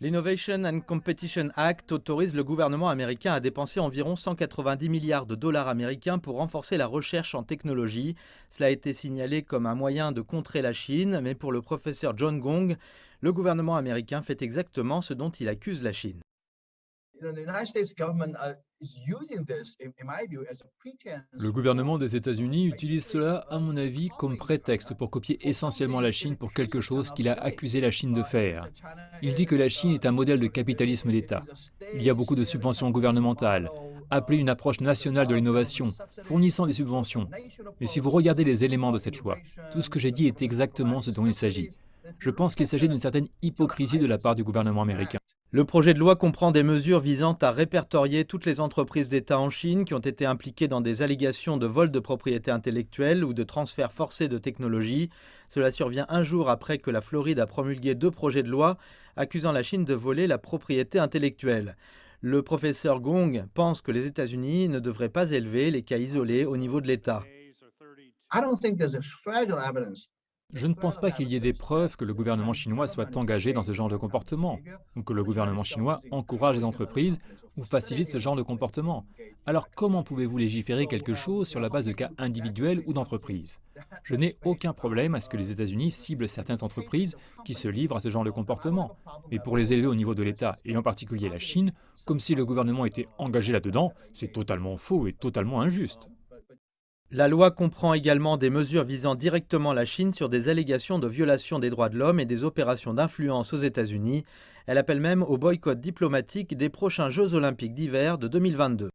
L'Innovation and Competition Act autorise le gouvernement américain à dépenser environ 190 milliards de dollars américains pour renforcer la recherche en technologie. Cela a été signalé comme un moyen de contrer la Chine, mais pour le professeur John Gong, le gouvernement américain fait exactement ce dont il accuse la Chine. Le gouvernement des États-Unis utilise cela, à mon avis, comme prétexte pour copier essentiellement la Chine pour quelque chose qu'il a accusé la Chine de faire. Il dit que la Chine est un modèle de capitalisme d'État. Il y a beaucoup de subventions gouvernementales, appelées une approche nationale de l'innovation, fournissant des subventions. Mais si vous regardez les éléments de cette loi, tout ce que j'ai dit est exactement ce dont il s'agit. Je pense qu'il s'agit d'une certaine hypocrisie de la part du gouvernement américain. Le projet de loi comprend des mesures visant à répertorier toutes les entreprises d'État en Chine qui ont été impliquées dans des allégations de vol de propriété intellectuelle ou de transfert forcé de technologie. Cela survient un jour après que la Floride a promulgué 2 projets de loi accusant la Chine de voler la propriété intellectuelle. Le professeur Gong pense que les États-Unis ne devraient pas élever les cas isolés au niveau de l'État. Je ne pense pas qu'il y ait des preuves que le gouvernement chinois soit engagé dans ce genre de comportement, ou que le gouvernement chinois encourage les entreprises ou facilite ce genre de comportement. Alors comment pouvez-vous légiférer quelque chose sur la base de cas individuels ou d'entreprises? Je n'ai aucun problème à ce que les États-Unis ciblent certaines entreprises qui se livrent à ce genre de comportement. Mais pour les élever au niveau de l'État, et en particulier la Chine, comme si le gouvernement était engagé là-dedans, c'est totalement faux et totalement injuste. La loi comprend également des mesures visant directement la Chine sur des allégations de violation des droits de l'homme et des opérations d'influence aux États-Unis. Elle appelle même au boycott diplomatique des prochains Jeux olympiques d'hiver de 2022.